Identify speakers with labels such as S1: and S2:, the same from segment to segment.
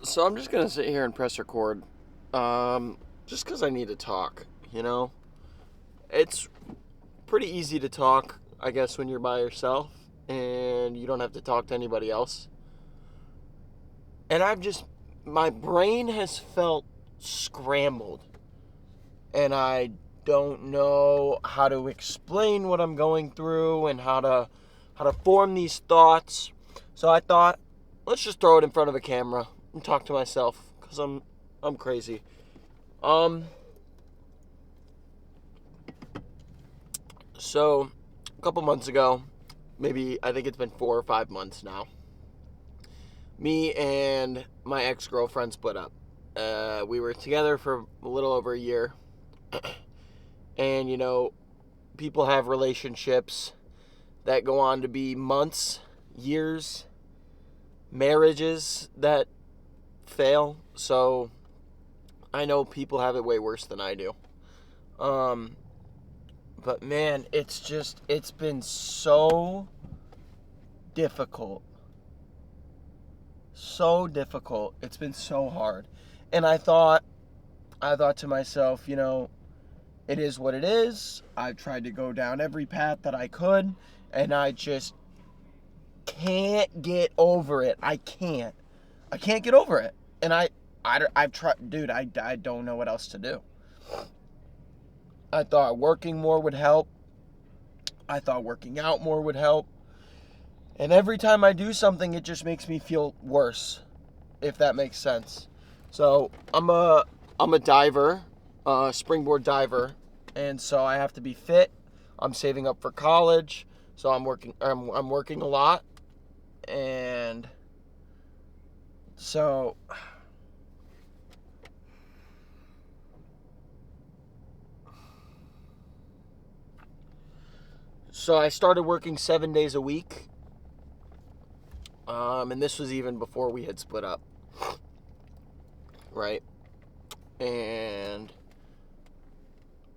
S1: So I'm just gonna sit here and press record, just because I need to talk. It's pretty easy to talk, I guess, when you're by yourself and you don't have to talk to anybody else. And my brain has felt scrambled, and I don't know how to explain what I'm going through and how to form these thoughts. So I thought, let's just throw it in front of a camera and talk to myself because I'm crazy. Um, so a couple months ago, maybe I think it's been 4 or 5 months now. Me and my ex-girlfriend split up. We were together for a little over a year, and people have relationships that go on to be months, years, marriages that fail. So I know people have it way worse than I do. Um, but man, it's been so difficult. So difficult. It's been so hard. And I thought to myself, it is what it is. I've tried to go down every path that I could, and I just can't get over it. I can't. I can't get over it. And I've tried, dude, I don't know what else to do. I thought working more would help. I thought working out more would help. And every time I do something, it just makes me feel worse, if that makes sense. So I'm a diver, springboard diver, and so I have to be fit. I'm saving up for college, so I'm working a lot, and so I started working 7 days a week, and this was even before we had split up, right? And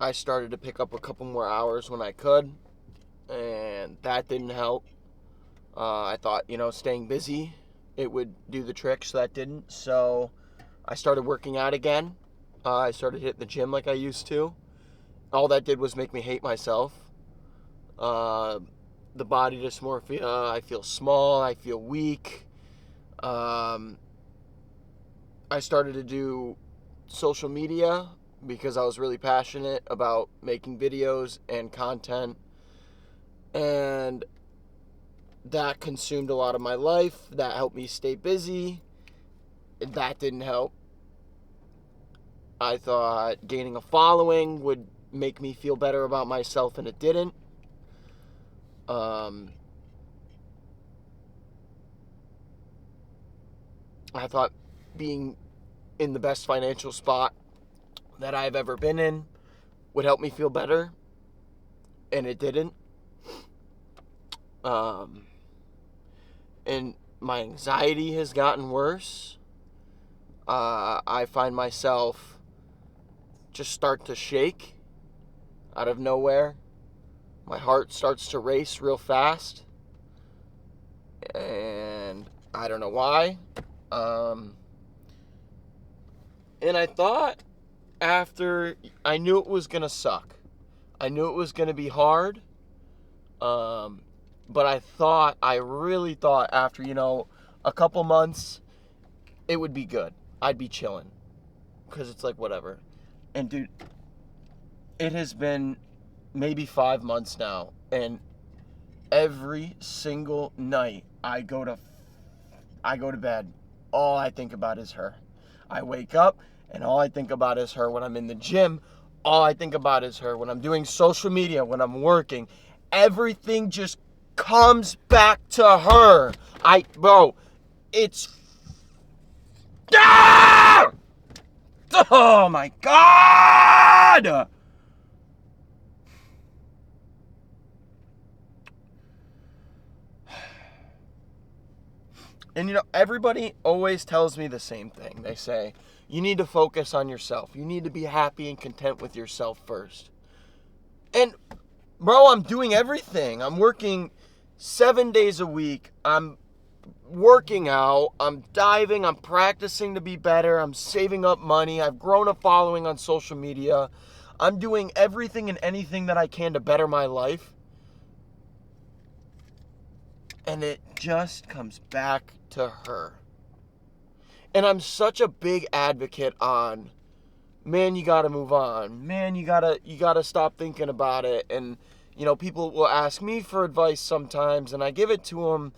S1: I started to pick up a couple more hours when I could, and that didn't help. I thought, staying busy, it would do the trick, so that didn't. So I started working out again. I started hitting the gym like I used to. All that did was make me hate myself. Uh, the body dysmorphia, I feel small, I feel weak. Um, I started to do social media because I was really passionate about making videos and content. And that consumed a lot of my life. That helped me stay busy. That didn't help. I thought gaining a following would make me feel better about myself, and it didn't. Um, I thought being in the best financial spot that I've ever been in would help me feel better, and it didn't. Um, and my anxiety has gotten worse. I find myself just start to shake out of nowhere. My heart starts to race real fast, and I don't know why. Um, and I thought after I knew it was gonna suck. I knew it was gonna be hard. Um, but I really thought after a couple months, it would be good. I'd be chilling because it's like whatever. And dude, it has been maybe 5 months now, and every single night I go to bed, all I think about is her. I wake up and all I think about is her. When I'm in the gym, all I think about is her. When I'm doing social media, when I'm working, everything just comes back to her. Bro, it's ah! Oh my god! And everybody always tells me the same thing. They say, you need to focus on yourself. You need to be happy and content with yourself first. And, bro, I'm doing everything. I'm working 7 days a week. I'm working out, I'm diving, I'm practicing to be better, I'm saving up money, I've grown a following on social media, I'm doing everything and anything that I can to better my life. And it just comes back to her. And I'm such a big advocate on, man, you gotta move on. Man, you gotta stop thinking about it. And, people will ask me for advice sometimes, and I give it to them,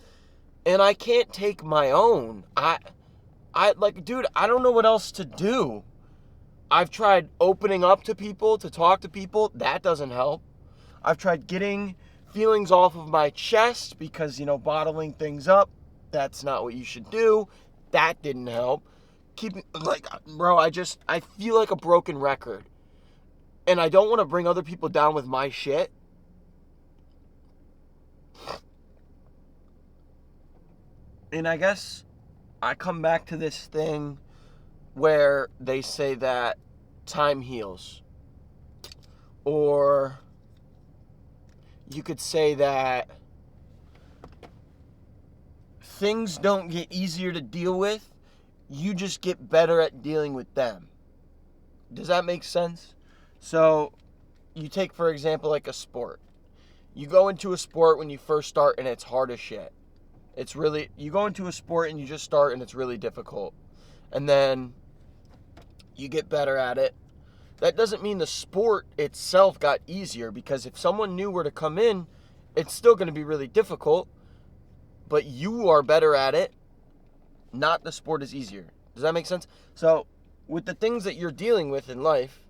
S1: and I can't take my own. Dude, I don't know what else to do. I've tried opening up to people, to talk to people. That doesn't help. I've tried getting feelings off of my chest because, bottling things up, that's not what you should do. That didn't help. Bro, I feel like a broken record. And I don't want to bring other people down with my shit. And I guess I come back to this thing where they say that time heals. Or you could say that things don't get easier to deal with. You just get better at dealing with them. Does that make sense? So, you take, for example, like a sport. You go into a sport when you first start and it's hard as shit. You go into a sport and you just start and it's really difficult. And then you get better at it. That doesn't mean the sport itself got easier, because if someone new were to come in, it's still going to be really difficult, but you are better at it, not the sport is easier. Does that make sense? So, with the things that you're dealing with in life,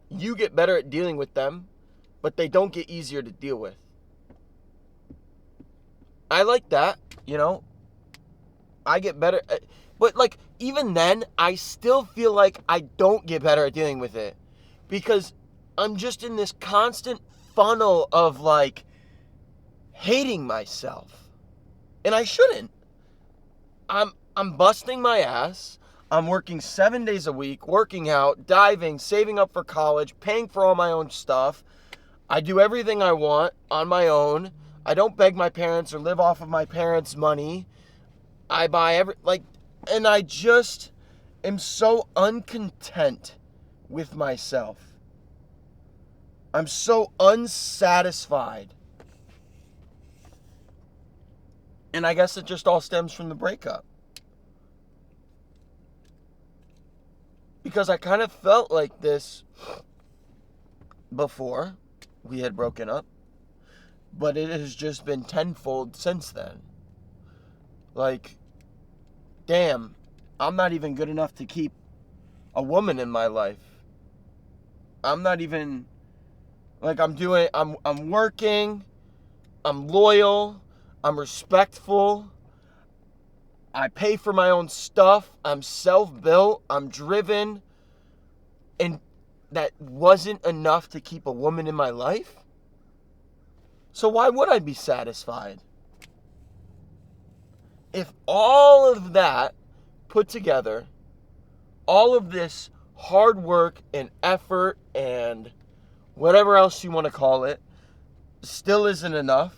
S1: you get better at dealing with them, but they don't get easier to deal with. I like that, I get better at, but even then, I still feel like I don't get better at dealing with it, because I'm just in this constant funnel of hating myself. And I shouldn't. I'm busting my ass. I'm working 7 days a week, working out, diving, saving up for college, paying for all my own stuff. I do everything I want on my own. I don't beg my parents or live off of my parents' money. I buy and I just am so uncontent with myself. I'm so unsatisfied. And I guess it just all stems from the breakup. Because I kind of felt like this before we had broken up. But it has just been tenfold since then. Damn, I'm not even good enough to keep a woman in my life. I'm not even, I'm working, I'm loyal, I'm respectful, I pay for my own stuff, I'm self-built, I'm driven, and that wasn't enough to keep a woman in my life? So why would I be satisfied? If all of that put together, all of this hard work and effort and whatever else you want to call it, still isn't enough,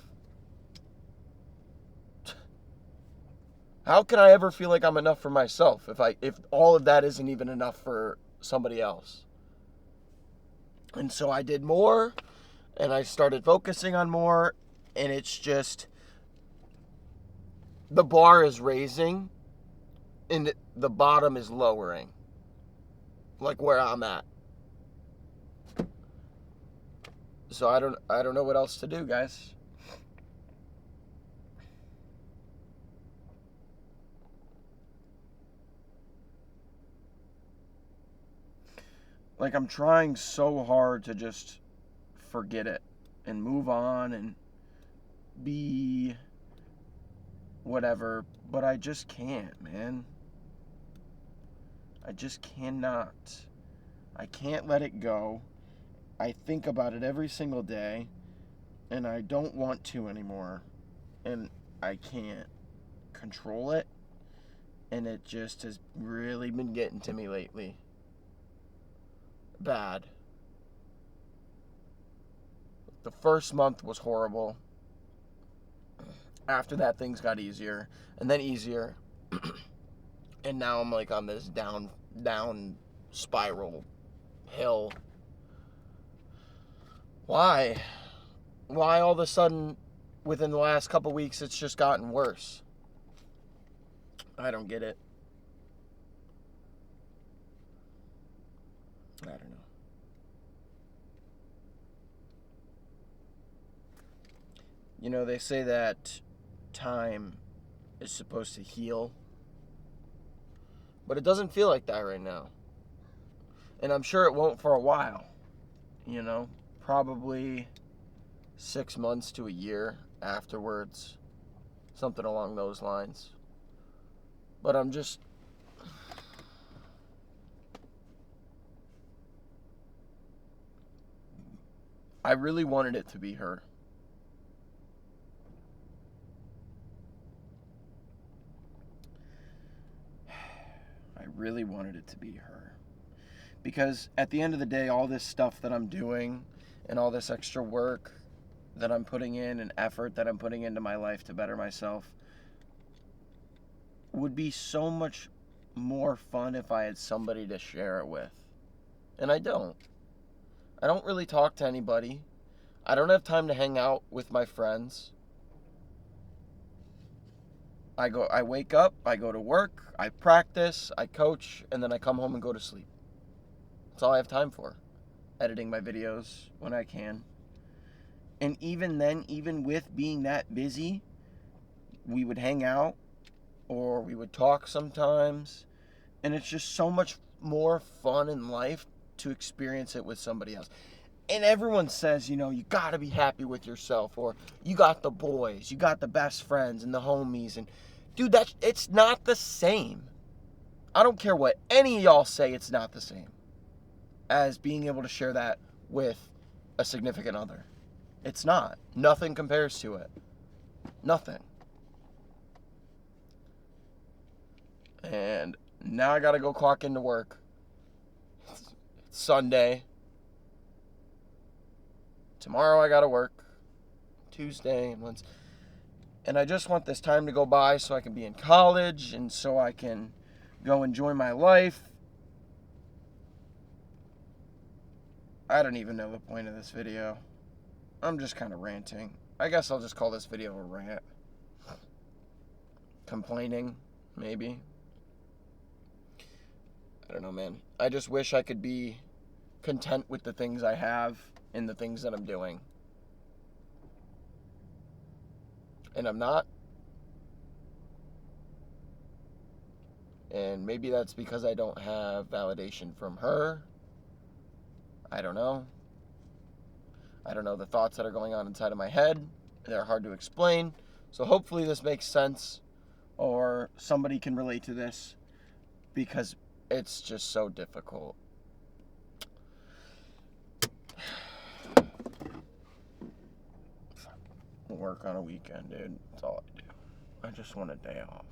S1: how can I ever feel like I'm enough for myself if all of that isn't even enough for somebody else? And so I did more, and I started focusing on more, and it's just, the bar is raising and the bottom is lowering, like where I'm at. So I don't know what else to do, guys. I'm trying so hard to just forget it and move on and be whatever, but I just can't, man. I just cannot. I can't let it go. I think about it every single day, and I don't want to anymore. And I can't control it, and it just has really been getting to me lately. Bad. The first month was horrible. After that, things got easier, and then easier, and now I'm like on this down spiral hill. Why? Why all of a sudden, within the last couple weeks, it's just gotten worse? I don't get it. I don't know. You know, they say that time is supposed to heal, but it doesn't feel like that right now. And I'm sure it won't for a while. You know, probably 6 months to a year afterwards, something along those lines. But I really wanted it to be her. I really wanted it to be her. Because at the end of the day, all this stuff that I'm doing and all this extra work that I'm putting in and effort that I'm putting into my life to better myself would be so much more fun if I had somebody to share it with. And I don't. I don't really talk to anybody. I don't have time to hang out with my friends. I wake up, I go to work, I practice, I coach, and then I come home and go to sleep. That's all I have time for. Editing my videos when I can. And even then, even with being that busy, we would hang out or we would talk sometimes. And it's just so much more fun in life to experience it with somebody else. And everyone says, you know, you gotta be happy with yourself, or you got the boys, you got the best friends and the homies, and dude, it's not the same. I don't care what any of y'all say, it's not the same as being able to share that with a significant other. It's not. Nothing compares to it. Nothing. And now I gotta go clock into work. It's Sunday. Tomorrow I gotta work. Tuesday and Wednesday. And I just want this time to go by so I can be in college and so I can go enjoy my life. I don't even know the point of this video. I'm just kind of ranting. I guess I'll just call this video a rant. Complaining, maybe. I don't know, man. I just wish I could be content with the things I have and the things that I'm doing. And I'm not. And maybe that's because I don't have validation from her. I don't know. I don't know the thoughts that are going on inside of my head. They're hard to explain. So hopefully this makes sense or somebody can relate to this because it's just so difficult. Work on a weekend, dude. That's all I do. I just want a day off.